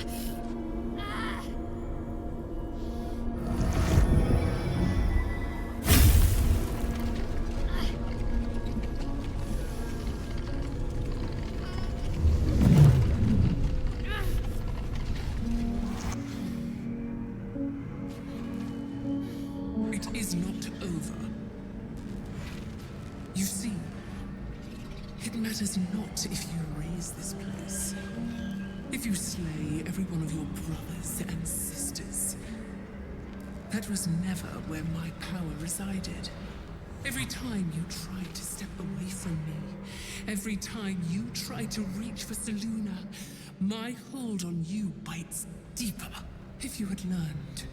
It is not over. You see, it matters not if you raise this place. If you slay every one of your brothers and sisters. That was never where my power resided. Every time you tried to step away from me, every time you tried to reach for Seluna, my hold on you bites deeper. If you had learned,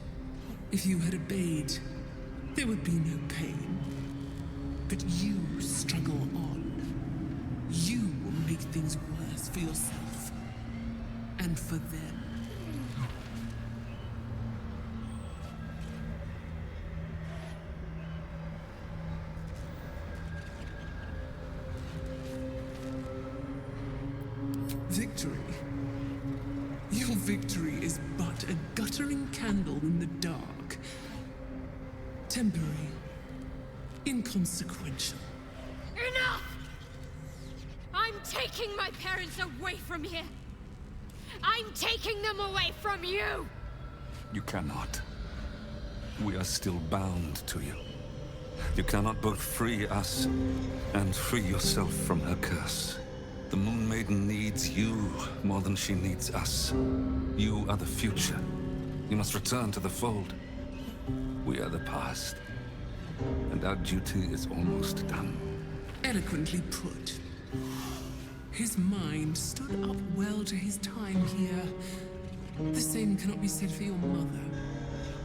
if you had obeyed, there would be no pain. But you struggle on. You will make things worse for yourself. And for them. Victory. Your victory is but a guttering candle in the dark. Temporary. Inconsequential. Enough! I'm taking my parents away from here. I'm taking them away from you! You cannot. We are still bound to you. You cannot both free us and free yourself from her curse. The Moon Maiden needs you more than she needs us. You are the future. You must return to the fold. We are the past. And our duty is almost done. Eloquently put. His mind stood up well to his time here. The same cannot be said for your mother.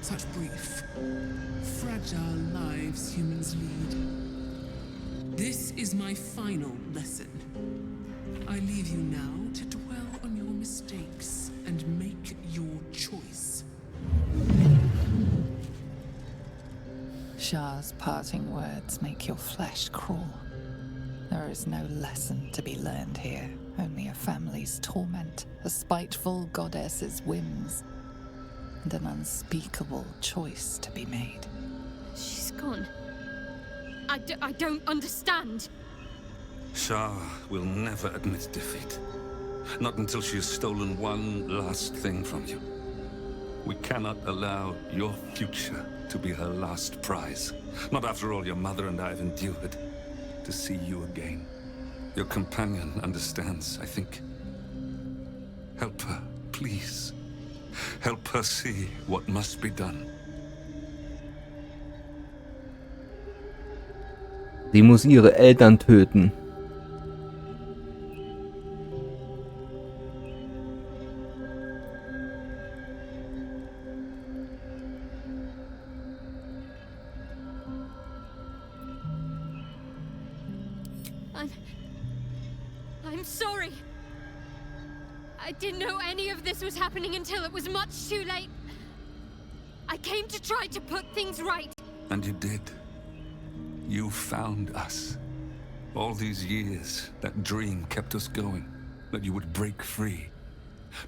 Such brief, fragile lives humans lead. This is my final lesson. I leave you now to dwell on your mistakes and make your choice. Shah's parting words make your flesh crawl. There is no lesson to be learned here, only a family's torment, a spiteful goddess's whims, and an unspeakable choice to be made. She's gone. I don't understand. Shah will never admit defeat. Not until she has stolen one last thing from you. We cannot allow your future to be her last prize. Not after all your mother and I have endured. To see you again. Your companion understands, I think. Help her, please. Help her see what must be done. Sie muss ihre Eltern töten. I'm sorry. I didn't know any of this was happening until it was much too late. I came to try to put things right. And you did. You found us. All these years, that dream kept us going. That you would break free.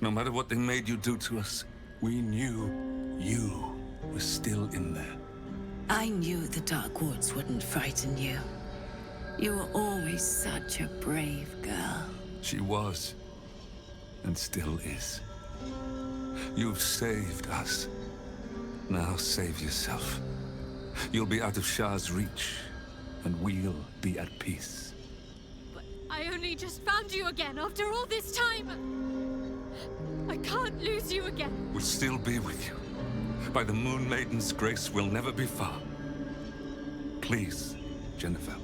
No matter what they made you do to us, we knew you were still in there. I knew the Dark Woods wouldn't frighten you. You were always such a brave girl. She was. And still is. You've saved us. Now save yourself. You'll be out of Shah's reach, and we'll be at peace. But I only just found you again after all this time. I can't lose you again. We'll still be with you. By the Moon Maiden's grace, we'll never be far. Please, Jennifer.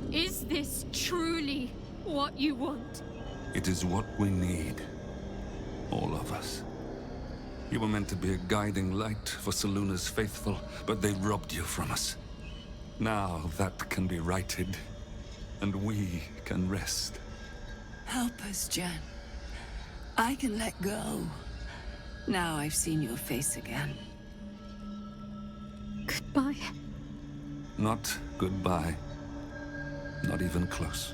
Is this truly what you want? It is what we need. All of us. You were meant to be a guiding light for Seluna's faithful, but they robbed you from us. Now that can be righted, and we can rest. Help us, Jen. I can let go. Now I've seen your face again. Goodbye. Not goodbye. Not even close.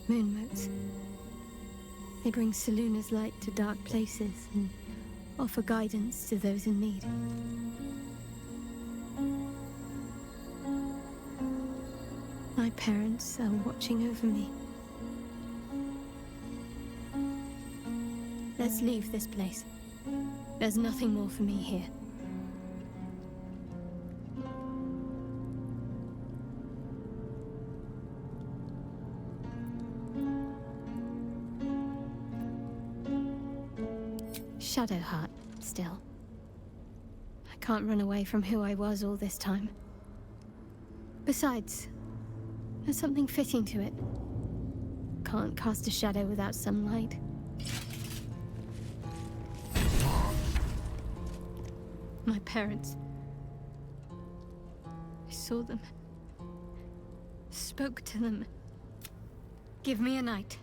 Moon motes. They bring Seluna's light to dark places and offer guidance to those in need. My parents are watching over me. Let's leave this place. There's nothing more for me here. Shadowheart, still. I can't run away from who I was all this time. Besides, there's something fitting to it. Can't cast a shadow without sunlight. My parents. I saw them. Spoke to them. Give me a night.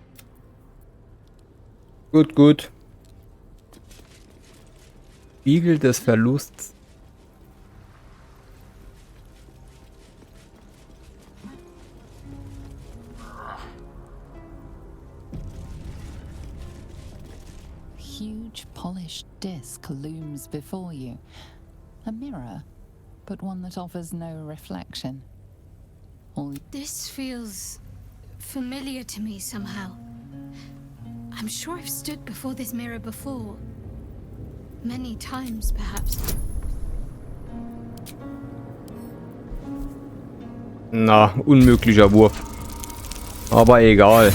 Gut, gut. Spiegel des Verlusts. Huge polished disc looms before you. A mirror, but one that offers no reflection. This feels familiar to me somehow. I'm sure I've stood before this mirror before. Many times, perhaps. Na, unmöglicher Wurf. Aber egal.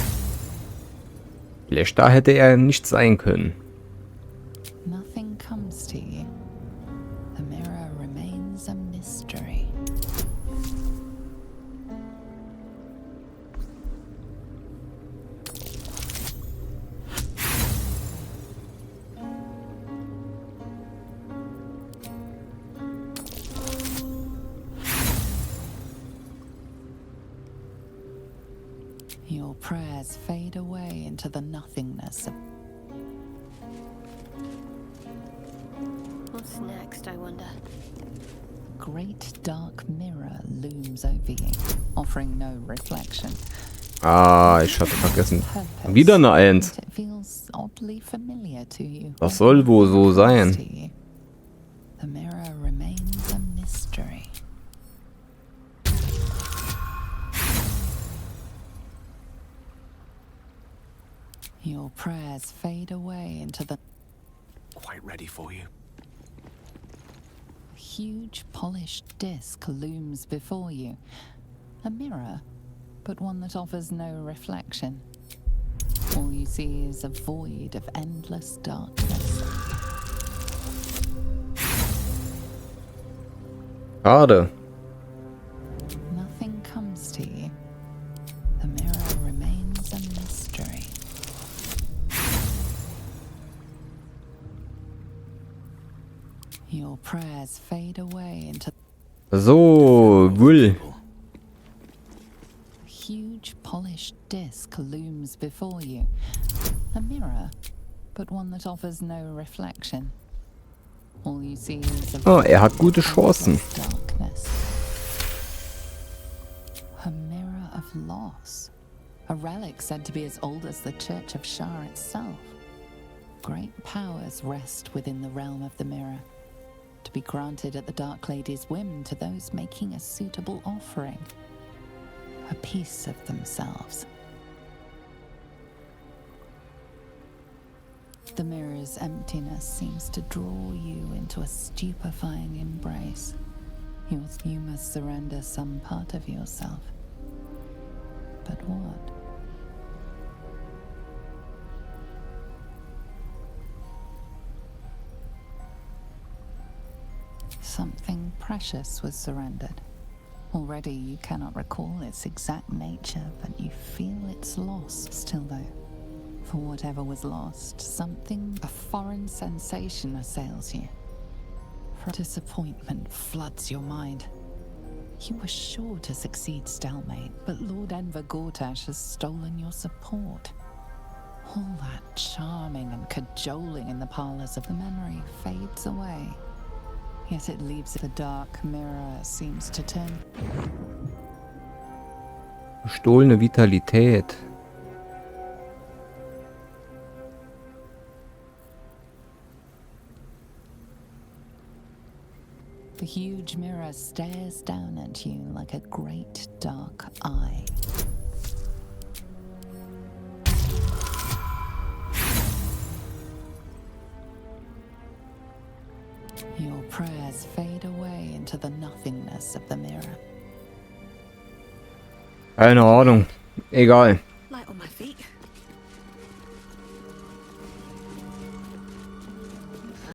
Schlechter hätte er nicht sein können. Nothing comes to you. The mirror remains a mystery. Your prayers fade away into the nothingness of... What's next, I wonder? Great dark mirror looms over you, offering no reflection. Ah, ich hatte vergessen. Wieder eine 1. It feels oddly familiar to you. Das soll wohl so sein. The mirror remains a mystery. Your prayers fade away into the... Quite ready for you. A huge polished disc looms before you. A mirror, but one that offers no reflection. All you see is a void of endless darkness. Schade. Nothing comes to you. The mirror remains a mystery. Your prayers fade away into... So, Will. A huge polished disc looms before you. A mirror, but one that offers no reflection. All you see is a... Oh, hat gute Chancen. Darkness. A mirror of loss. A relic said to be as old as the Church of Shar itself. Great powers rest within the realm of the mirror, to be granted at the Dark Lady's whim to those making a suitable offering. A piece of themselves. The mirror's emptiness seems to draw you into a stupefying embrace. You must surrender some part of yourself. But what? Something precious was surrendered. Already you cannot recall its exact nature, but you feel its loss still though. For whatever was lost, a foreign sensation assails you. Disappointment floods your mind. You were sure to succeed, Stalemate, but Lord Enver Gortash has stolen your support. All that charming and cajoling in the parlors of the memory fades away. Yet it leaves the dark mirror seems to turn. Gestohlene Vitalität. The huge mirror stares down at you like a great dark eye. Your prayers fade away into the nothingness of the mirror. Keine Ahnung. Egal.